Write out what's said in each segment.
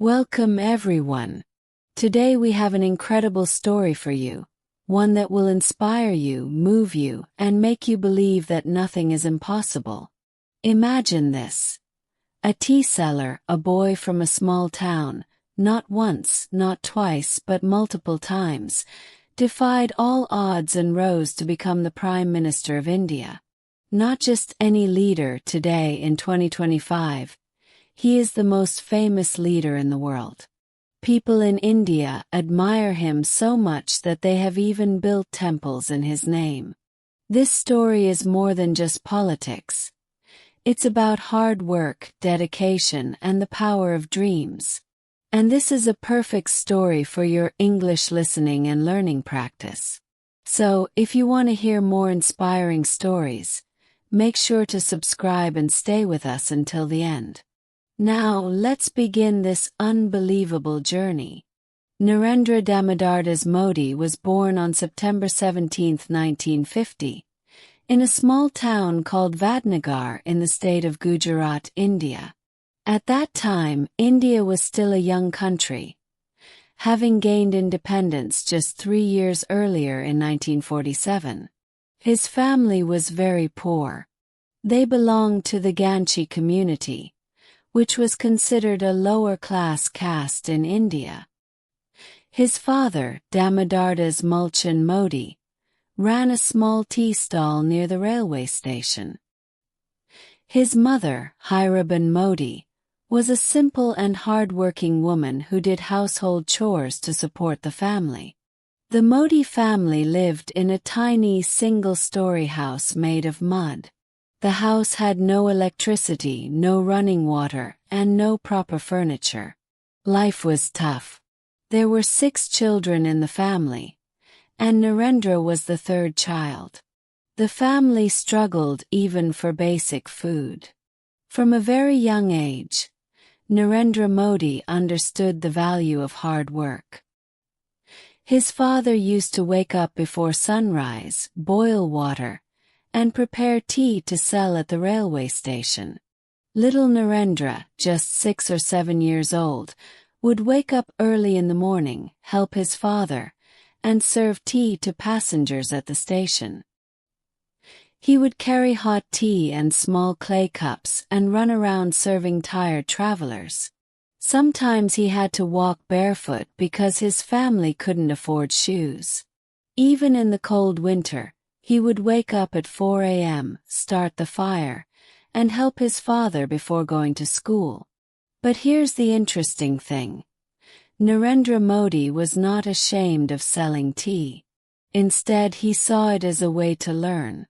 Welcome everyone. Today we have an incredible story for you, one that will inspire you, move you, and make you believe that nothing is impossible. Imagine this. A tea seller, a boy from a small town, not once, not twice, but multiple times, defied all odds and rose to become the Prime Minister of India. Not just any leader today in 2025. He is the most famous leader in the world. People in India admire him so much that they have even built temples in his name. This story is more than just politics. It's about hard work, dedication, and the power of dreams. And this is a perfect story for your English listening and learning practice. So, if you want to hear more inspiring stories, make sure to subscribe and stay with us until the end. Now, let's begin this unbelievable journey. Narendra Damodardas Modi was born on September 17, 1950, in a small town called Vadnagar in the state of Gujarat, India. At that time, India was still a young country, having gained independence just 3 years earlier in 1947. His family was very poor. They belonged to the Ganchi community, which was considered a lower-class caste in India. His father, Damodardas Mulchan Modi, ran a small tea stall near the railway station. His mother, Hiraban Modi, was a simple and hard-working woman who did household chores to support the family. The Modi family lived in a tiny single-story house made of mud. The house had no electricity, no running water, and no proper furniture. Life was tough. There were 6 children in the family, and Narendra was the 3rd child. The family struggled even for basic food. From a very young age, Narendra Modi understood the value of hard work. His father used to wake up before sunrise, boil water, and prepare tea to sell at the railway station. Little Narendra, just 6 or 7 years old, would wake up early in the morning, help his father, and serve tea to passengers at the station. He would carry hot tea and small clay cups and run around serving tired travelers. Sometimes he had to walk barefoot because his family couldn't afford shoes. Even in the cold winter, he would wake up at 4 a.m., start the fire, and help his father before going to school. But here's the interesting thing. Narendra Modi was not ashamed of selling tea. Instead, he saw it as a way to learn.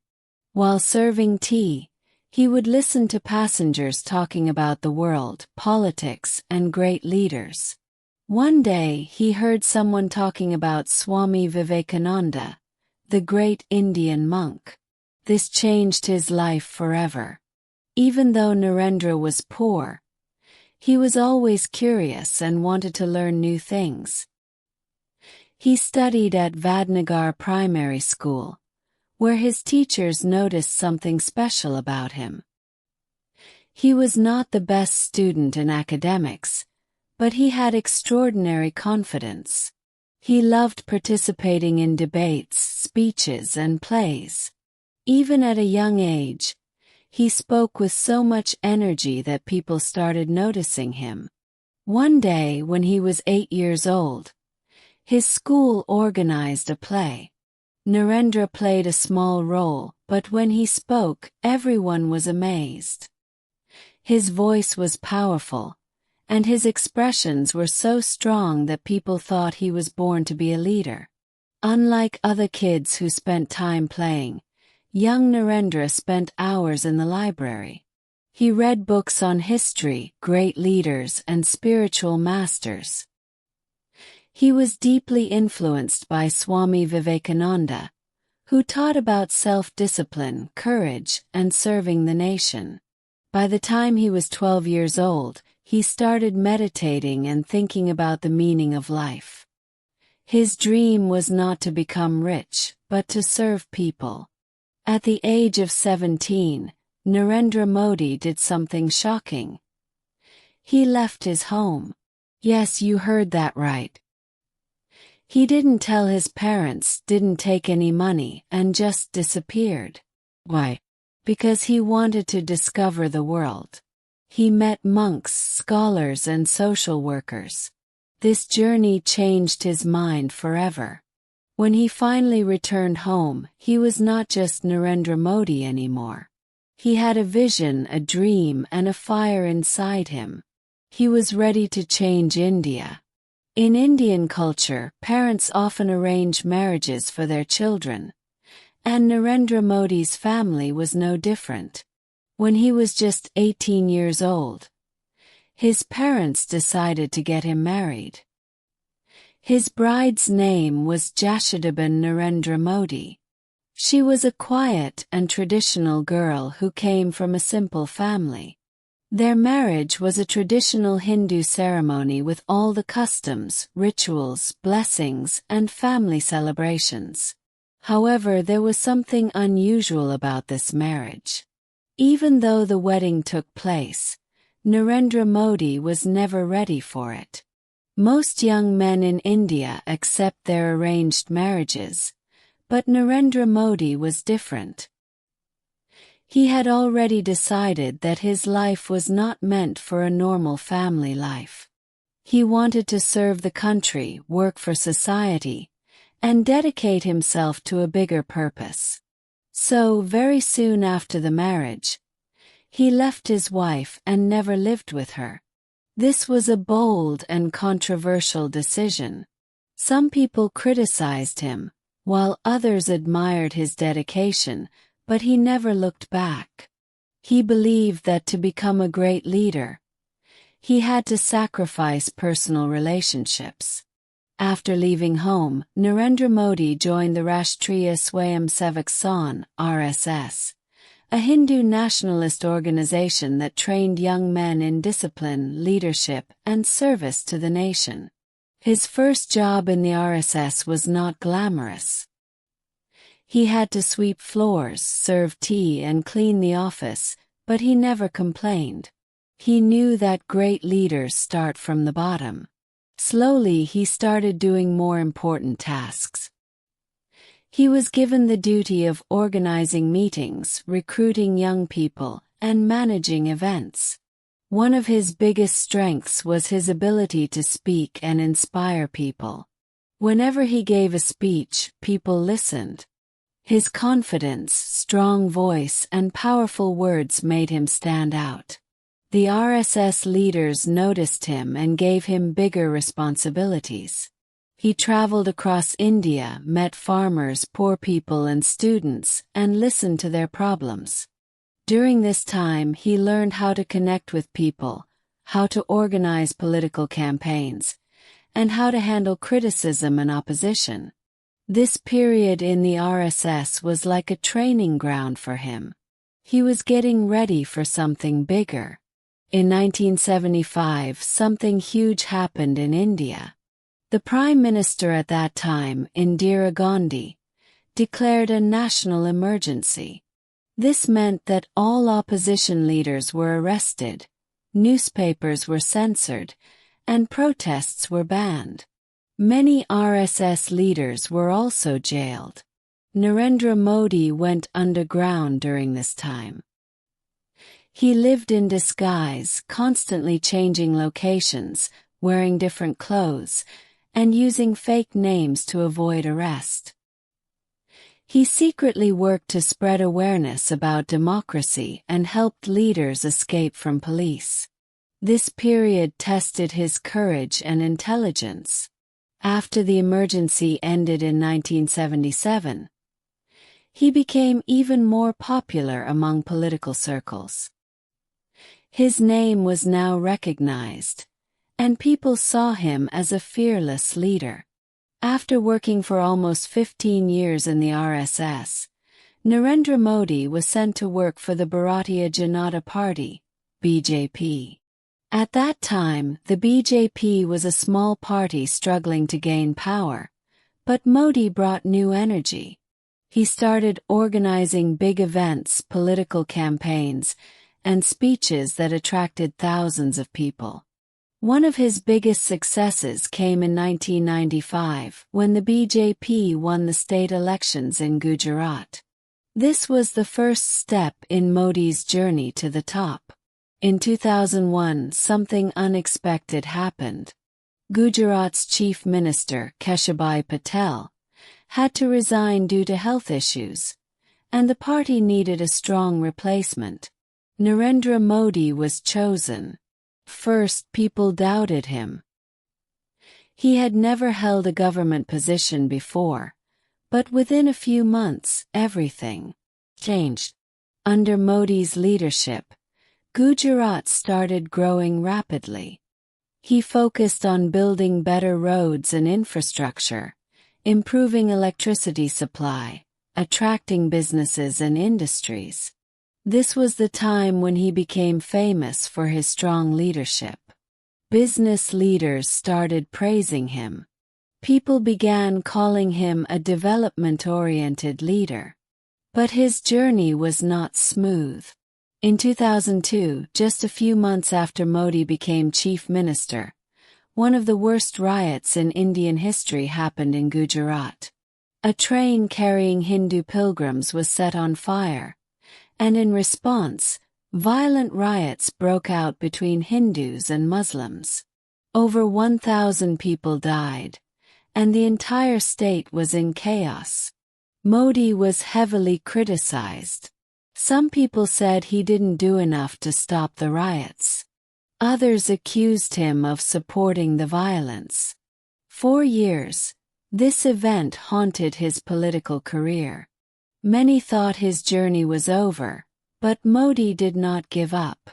While serving tea, he would listen to passengers talking about the world, politics, and great leaders. One day, he heard someone talking about Swami Vivekananda, the great Indian monk. This changed his life forever. Even though Narendra was poor, he was always curious and wanted to learn new things. He studied at Vadnagar Primary School, where his teachers noticed something special about him. He was not the best student in academics, but he had extraordinary confidence. He loved participating in debates, speeches, and plays. Even at a young age, he spoke with so much energy that people started noticing him. One day, when he was 8 years old, his school organized a play. Narendra played a small role, but when he spoke, everyone was amazed. His voice was powerful, and his expressions were so strong that people thought he was born to be a leader. Unlike other kids who spent time playing, young Narendra spent hours in the library. He read books on history, great leaders, and spiritual masters. He was deeply influenced by Swami Vivekananda, who taught about self-discipline, courage, and serving the nation. By the time he was 12 years old, he started meditating and thinking about the meaning of life. His dream was not to become rich, but to serve people. At the age of 17, Narendra Modi did something shocking. He left his home. Yes, you heard that right. He didn't tell his parents, didn't take any money, and just disappeared. Why? Because he wanted to discover the world. He met monks, scholars, and social workers. This journey changed his mind forever. When he finally returned home, he was not just Narendra Modi anymore. He had a vision, a dream, and a fire inside him. He was ready to change India. In Indian culture, parents often arrange marriages for their children, and Narendra Modi's family was no different. When he was just 18 years old, his parents decided to get him married. His bride's name was Jashodaben Narendra Modi. She was a quiet and traditional girl who came from a simple family. Their marriage was a traditional Hindu ceremony with all the customs, rituals, blessings, and family celebrations. However, there was something unusual about this marriage. Even though the wedding took place, Narendra Modi was never ready for it. Most young men in India accept their arranged marriages, but Narendra Modi was different. He had already decided that his life was not meant for a normal family life. He wanted to serve the country, work for society, and dedicate himself to a bigger purpose. So, very soon after the marriage, he left his wife and never lived with her. This was a bold and controversial decision. Some people criticized him, while others admired his dedication, but he never looked back. He believed that to become a great leader, he had to sacrifice personal relationships. After leaving home, Narendra Modi joined the Rashtriya Swayamsevak Sangh (RSS), a Hindu nationalist organization that trained young men in discipline, leadership, and service to the nation. His first job in the RSS was not glamorous. He had to sweep floors, serve tea, and clean the office, but he never complained. He knew that great leaders start from the bottom. Slowly, he started doing more important tasks. He was given the duty of organizing meetings, recruiting young people, and managing events. One of his biggest strengths was his ability to speak and inspire people. Whenever he gave a speech, people listened. His confidence, strong voice, and powerful words made him stand out. The RSS leaders noticed him and gave him bigger responsibilities. He traveled across India, met farmers, poor people, and students, and listened to their problems. During this time, he learned how to connect with people, how to organize political campaigns, and how to handle criticism and opposition. This period in the RSS was like a training ground for him. He was getting ready for something bigger. In 1975, something huge happened in India. The Prime Minister at that time, Indira Gandhi, declared a national emergency. This meant that all opposition leaders were arrested, newspapers were censored, and protests were banned. Many RSS leaders were also jailed. Narendra Modi went underground during this time. He lived in disguise, constantly changing locations, wearing different clothes, and using fake names to avoid arrest. He secretly worked to spread awareness about democracy and helped leaders escape from police. This period tested his courage and intelligence. After the emergency ended in 1977, he became even more popular among political circles. His name was now recognized, and people saw him as a fearless leader. After working for almost 15 years in the RSS, Narendra Modi was sent to work for the Bharatiya Janata Party, BJP. At that time, the BJP was a small party struggling to gain power, but Modi brought new energy. He started organizing big events, political campaigns, and speeches that attracted thousands of people. One of his biggest successes came in 1995 when the BJP won the state elections in Gujarat. This was the first step in Modi's journey to the top. In 2001, something unexpected happened. Gujarat's chief minister, Keshabai Patel, had to resign due to health issues, and the party needed a strong replacement. Narendra Modi was chosen. First, people doubted him. He had never held a government position before, but within a few months, everything changed. Under Modi's leadership, Gujarat started growing rapidly. He focused on building better roads and infrastructure, improving electricity supply, attracting businesses and industries. This was the time when he became famous for his strong leadership. Business leaders started praising him. People began calling him a development-oriented leader. But his journey was not smooth. In 2002, just a few months after Modi became chief minister, one of the worst riots in Indian history happened in Gujarat. A train carrying Hindu pilgrims was set on fire, and in response, violent riots broke out between Hindus and Muslims. Over 1,000 people died, and the entire state was in chaos. Modi was heavily criticized. Some people said he didn't do enough to stop the riots. Others accused him of supporting the violence. For years, this event haunted his political career. Many thought his journey was over, but Modi did not give up.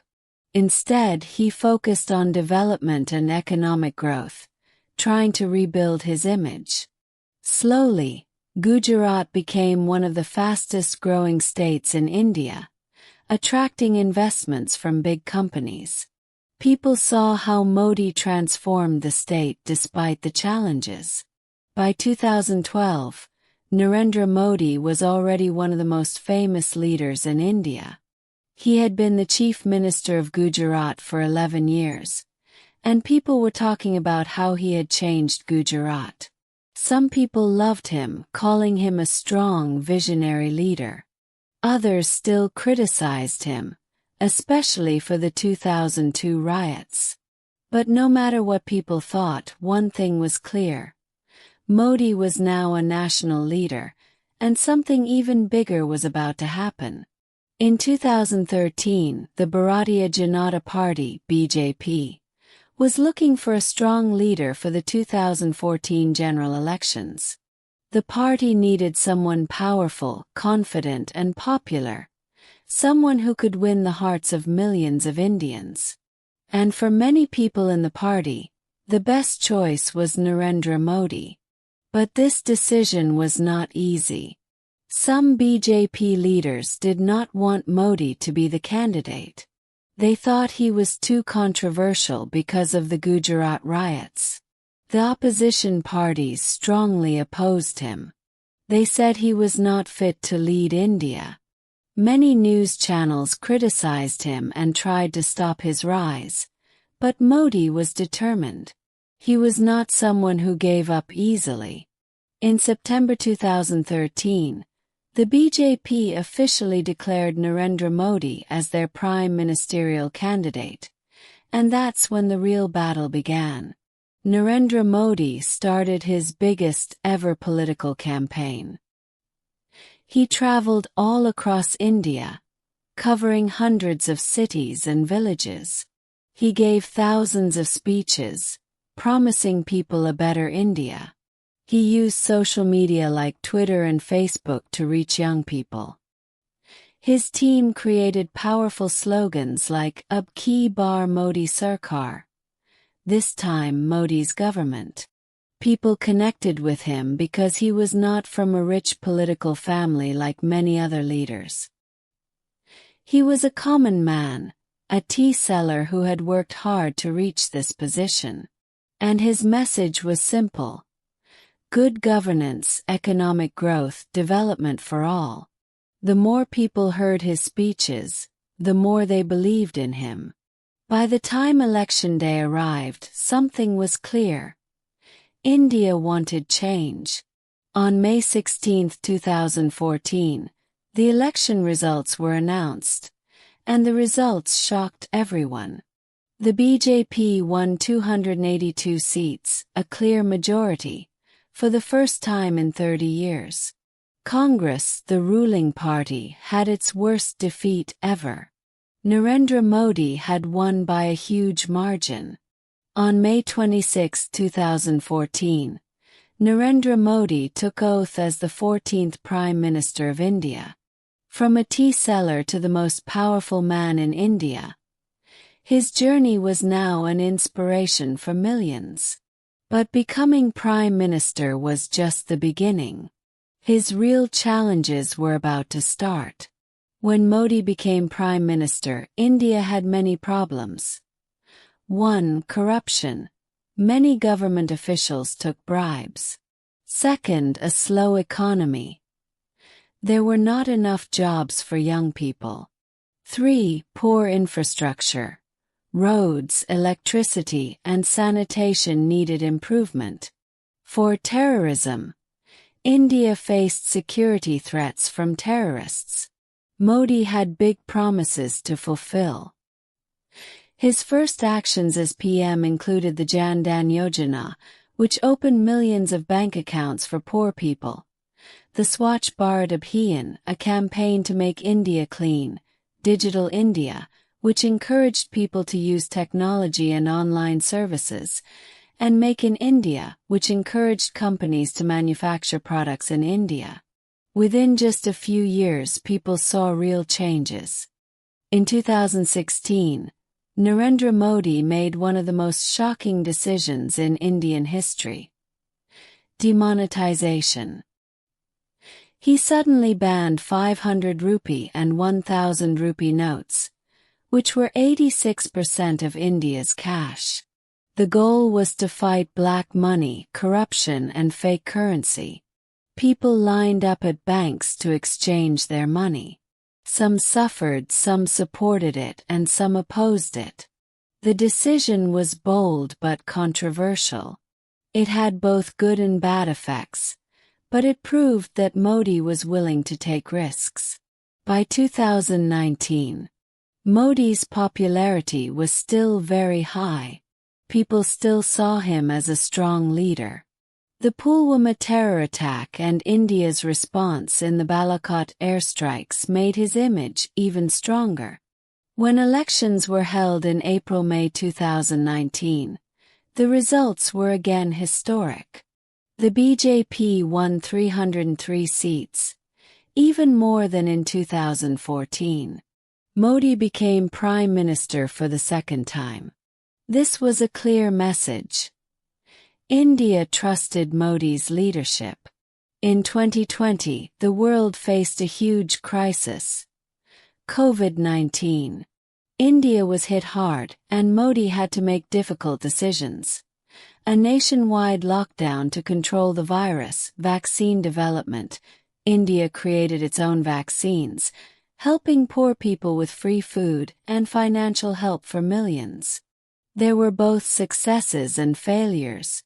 Instead, he focused on development and economic growth, trying to rebuild his image. Slowly, Gujarat became one of the fastest-growing states in India, attracting investments from big companies. People saw how Modi transformed the state despite the challenges. By 2012, Narendra Modi was already one of the most famous leaders in India. He had been the chief minister of Gujarat for 11 years, and people were talking about how he had changed Gujarat. Some people loved him, calling him a strong, visionary leader. Others still criticized him, especially for the 2002 riots. But no matter what people thought, one thing was clear. Modi was now a national leader, and something even bigger was about to happen. In 2013, the Bharatiya Janata Party (BJP) was looking for a strong leader for the 2014 general elections. The party needed someone powerful, confident, and popular, someone who could win the hearts of millions of Indians. And for many people in the party, the best choice was Narendra Modi. But this decision was not easy. Some BJP leaders did not want Modi to be the candidate. They thought he was too controversial because of the Gujarat riots. The opposition parties strongly opposed him. They said he was not fit to lead India. Many news channels criticized him and tried to stop his rise, but Modi was determined. He was not someone who gave up easily. In September 2013, the BJP officially declared Narendra Modi as their prime ministerial candidate, and that's when the real battle began. Narendra Modi started his biggest ever political campaign. He traveled all across India, covering hundreds of cities and villages. He gave thousands of speeches, promising people a better India. He used social media like Twitter and Facebook to reach young people. His team created powerful slogans like Ab Ki Bar Modi Sarkar, this time Modi's government. People connected with him because he was not from a rich political family like many other leaders. He was a common man, a tea seller who had worked hard to reach this position. And his message was simple. Good governance, economic growth, development for all. The more people heard his speeches, the more they believed in him. By the time election day arrived, something was clear. India wanted change. On May 16, 2014, the election results were announced, and the results shocked everyone. The BJP won 282 seats, a clear majority, for the first time in 30 years. Congress, the ruling party, had its worst defeat ever. Narendra Modi had won by a huge margin. On May 26, 2014, Narendra Modi took oath as the 14th Prime Minister of India. From a tea seller to the most powerful man in India, his journey was now an inspiration for millions. But becoming Prime Minister was just the beginning. His real challenges were about to start. When Modi became Prime Minister, India had many problems. 1. Corruption. Many government officials took bribes. 2. A slow economy. There were not enough jobs for young people. 3. Poor infrastructure. Roads, electricity, and sanitation needed improvement. 4. Terrorism. India faced security threats from terrorists. Modi had big promises to fulfill. His first actions as PM included the Jan Dhan Yojana, which opened millions of bank accounts for poor people. The Swachh Bharat Abhiyan, a campaign to make India clean. Digital India, which encouraged people to use technology and online services. And Make in India, which encouraged companies to manufacture products in India. Within just a few years, people saw real changes. In 2016, Narendra Modi made one of the most shocking decisions in Indian history: demonetization. He suddenly banned 500 rupee and 1000 rupee notes, which were 86% of India's cash. The goal was to fight black money, corruption, and fake currency. People lined up at banks to exchange their money. Some suffered, some supported it, and some opposed it. The decision was bold but controversial. It had both good and bad effects, but it proved that Modi was willing to take risks. By 2019, Modi's popularity was still very high. People still saw him as a strong leader. The Pulwama terror attack and India's response in the Balakot airstrikes made his image even stronger. When elections were held in April-May 2019, the results were again historic. The BJP won 303 seats, even more than in 2014. Modi became Prime Minister for the second time. This was a clear message. India trusted Modi's leadership. In 2020, the world faced a huge crisis: COVID-19. India was hit hard, and Modi had to make difficult decisions. A nationwide lockdown to control the virus, vaccine development. India created its own vaccines, helping poor people with free food and financial help for millions. There were both successes and failures,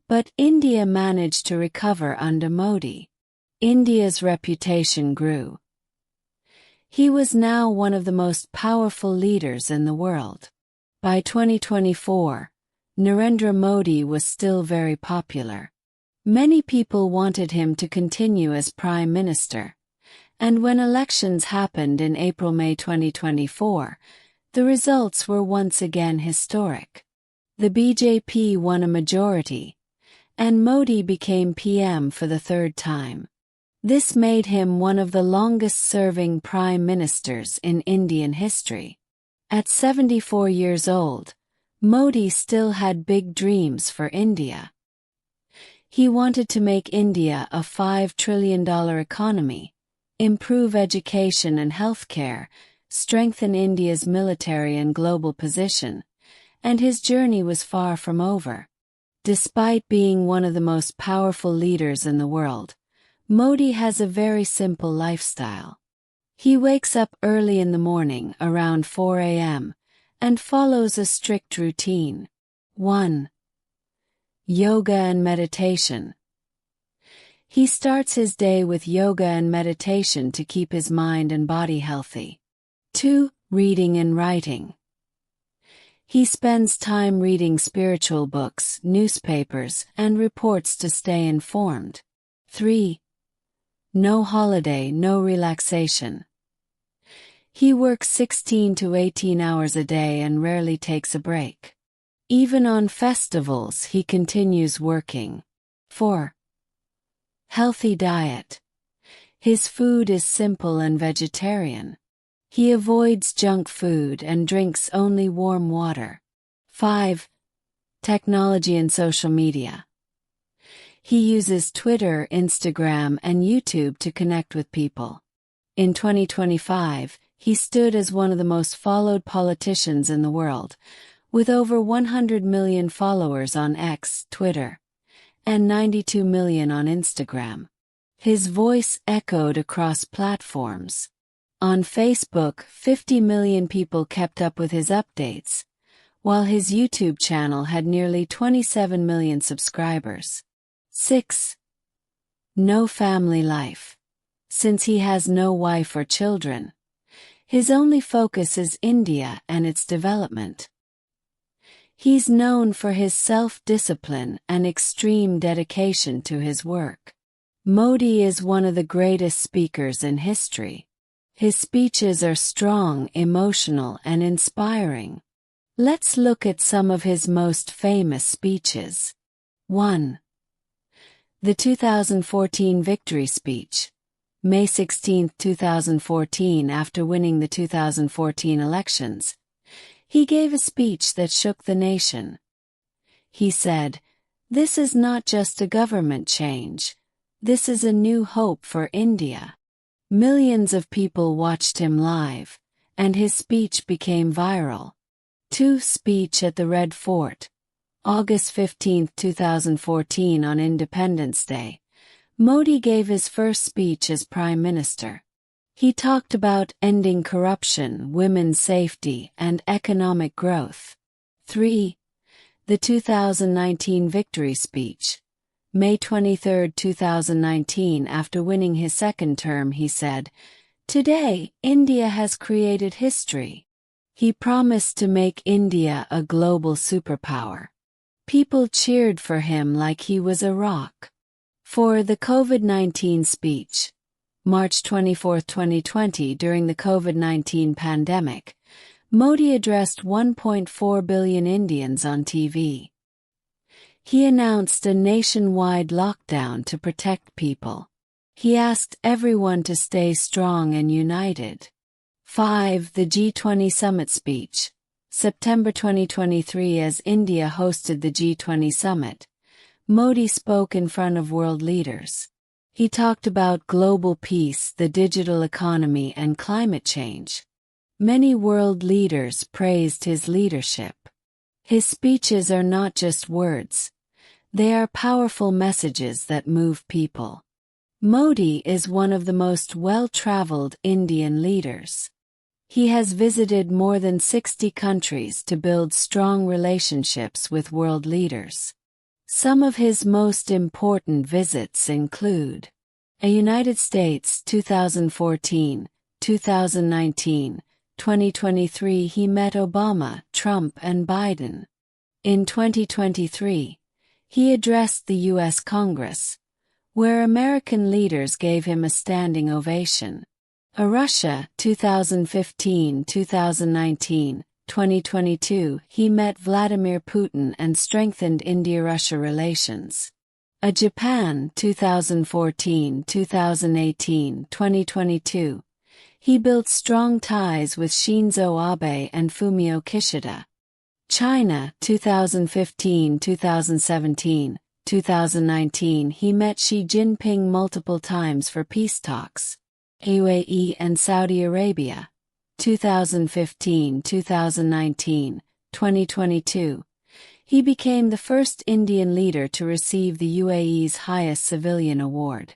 but India managed to recover under Modi. India's reputation grew. He was now one of the most powerful leaders in the world. By 2024, Narendra Modi was still very popular. Many people wanted him to continue as Prime Minister, and when elections happened in April-May 2024, the results were once again historic. The BJP won a majority, and Modi became PM for the third time. This made him one of the longest-serving prime ministers in Indian history. At 74 years old, Modi still had big dreams for India. He wanted to make India a $5 trillion economy, improve education and healthcare, strengthen India's military and global position, and his journey was far from over. Despite being one of the most powerful leaders in the world, Modi has a very simple lifestyle. He wakes up early in the morning around 4 a.m. and follows a strict routine. 1. Yoga and meditation. He starts his day with yoga and meditation to keep his mind and body healthy. 2. Reading and writing. He spends time reading spiritual books, newspapers, and reports to stay informed. 3. No holiday, no relaxation. He works 16 to 18 hours a day and rarely takes a break. Even on festivals, he continues working. 4. Healthy diet. His food is simple and vegetarian. He avoids junk food and drinks only warm water. 5. Technology and social media. He uses Twitter, Instagram, and YouTube to connect with people. In 2025, he stood as one of the most followed politicians in the world, with over 100 million followers on X, Twitter, and 92 million on Instagram. His voice echoed across platforms. On Facebook, 50 million people kept up with his updates, while his YouTube channel had nearly 27 million subscribers. 6. No family life. Since he has no wife or children, his only focus is India and its development. He's known for his self-discipline and extreme dedication to his work. Modi is one of the greatest speakers in history. His speeches are strong, emotional, and inspiring. Let's look at some of his most famous speeches. 1. The 2014 Victory Speech. May 16, 2014. After winning the 2014 elections, he gave a speech that shook the nation. He said, "This is not just a government change. This is a new hope for India." Millions of people watched him live, and his speech became viral. 2. Speech at the Red Fort. August 15, 2014. On Independence Day, Modi gave his first speech as Prime Minister. He talked about ending corruption, women's safety, and economic growth. 3. The 2019 Victory Speech. May 23, 2019. After winning his second term, he said, "Today, India has created history." He promised to make India a global superpower. People cheered for him like he was a rock. 4. The COVID-19 Speech. March 24, 2020. During the COVID-19 pandemic, Modi addressed 1.4 billion Indians on TV. He announced a nationwide lockdown to protect people. He asked everyone to stay strong and united. 5. The G20 Summit Speech. September 2023. As India hosted the G20 Summit, Modi spoke in front of world leaders. He talked about global peace, the digital economy, and climate change. Many world leaders praised his leadership. His speeches are not just words. They are powerful messages that move people. Modi is one of the most well-traveled Indian leaders. He has visited more than 60 countries to build strong relationships with world leaders. Some of his most important visits include a United States 2014, 2019, 2023. He met Obama, Trump, and Biden. In 2023, he addressed the U.S. Congress, where American leaders gave him a standing ovation. A Russia 2015, 2019, 2022. He met Vladimir Putin and strengthened India-Russia relations. A Japan 2014, 2018, 2022. He built strong ties with Shinzo Abe and Fumio Kishida. China 2015, 2017, 2019. He met Xi Jinping multiple times for peace talks. UAE and Saudi Arabia 2015, 2019, 2022. He became the first Indian leader to receive the UAE's highest civilian award.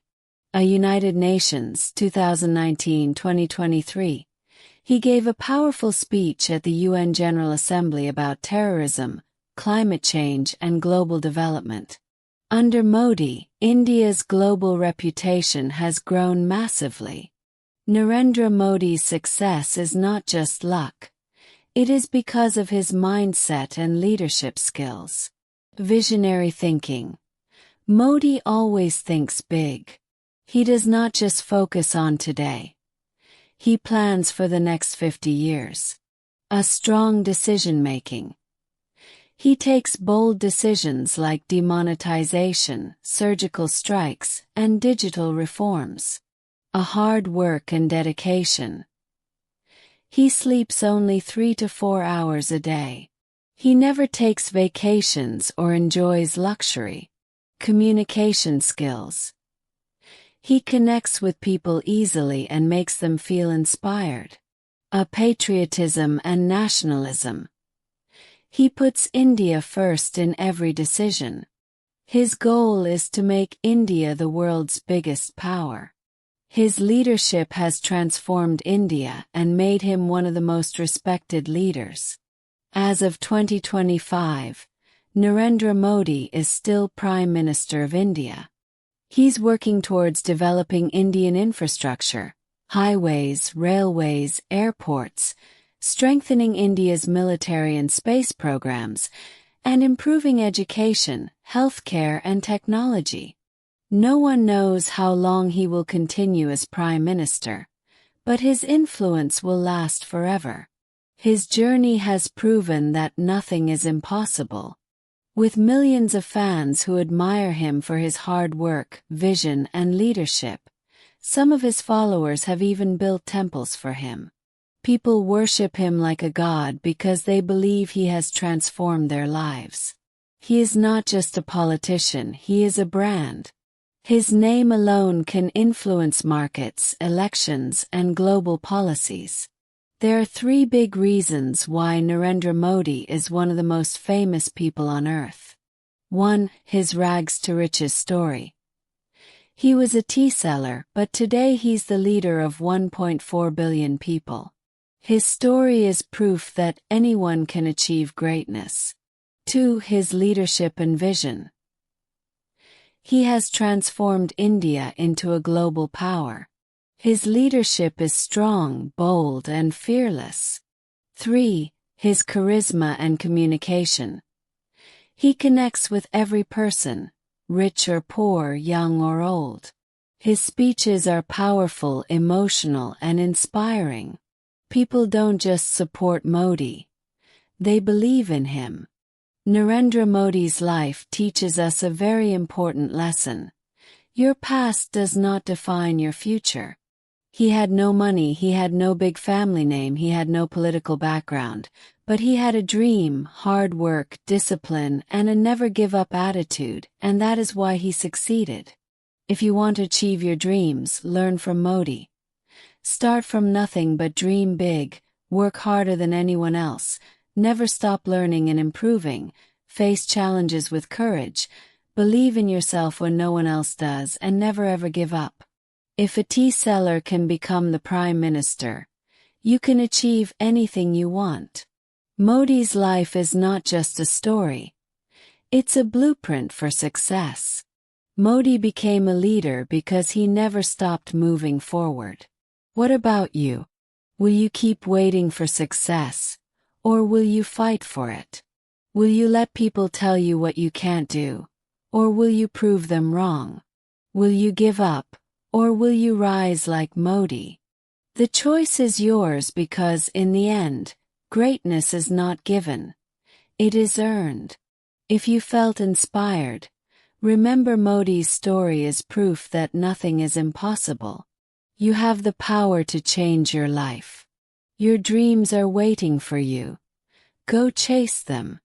A United Nations 2019-2023. He gave a powerful speech at the UN General Assembly about terrorism, climate change, and global development. Under Modi, India's global reputation has grown massively. Narendra Modi's success is not just luck. It is because of his mindset and leadership skills. Visionary thinking. Modi always thinks big. He does not just focus on today. He plans for the next 50 years. A strong decision-making. He takes bold decisions like demonetization, surgical strikes, and digital reforms. A hard work and dedication. He sleeps only 3 to 4 hours a day. He never takes vacations or enjoys luxury. Communication skills. He connects with people easily and makes them feel inspired. A patriotism and nationalism. He puts India first in every decision. His goal is to make India the world's biggest power. His leadership has transformed India and made him one of the most respected leaders. As of 2025, Narendra Modi is still Prime Minister of India. He's working towards developing Indian infrastructure, highways, railways, airports, strengthening India's military and space programs, and improving education, healthcare, and technology. No one knows how long he will continue as Prime Minister, but his influence will last forever. His journey has proven that nothing is impossible. With millions of fans who admire him for his hard work, vision, and leadership, some of his followers have even built temples for him. People worship him like a god because they believe he has transformed their lives. He is not just a politician, he is a brand. His name alone can influence markets, elections, and global policies. There are 3 big reasons why Narendra Modi is one of the most famous people on earth. 1. His rags to riches story. He was a tea seller, but today he's the leader of 1.4 billion people. His story is proof that anyone can achieve greatness. 2. His leadership and vision. He has transformed India into a global power. His leadership is strong, bold, and fearless. 3. His charisma and communication. He connects with every person, rich or poor, young or old. His speeches are powerful, emotional, and inspiring. People don't just support Modi. They believe in him. Narendra Modi's life teaches us a very important lesson. Your past does not define your future. He had no money, he had no big family name, he had no political background, but he had a dream, hard work, discipline, and a never-give-up attitude, and that is why he succeeded. If you want to achieve your dreams, learn from Modi. Start from nothing but dream big, work harder than anyone else, never stop learning and improving, face challenges with courage, believe in yourself when no one else does, and never ever give up. If a tea seller can become the Prime Minister, you can achieve anything you want. Modi's life is not just a story. It's a blueprint for success. Modi became a leader because he never stopped moving forward. What about you? Will you keep waiting for success? Or will you fight for it? Will you let people tell you what you can't do? Or will you prove them wrong? Will you give up? Or will you rise like Modi? The choice is yours because, in the end, greatness is not given. It is earned. If you felt inspired, remember Modi's story is proof that nothing is impossible. You have the power to change your life. Your dreams are waiting for you. Go chase them.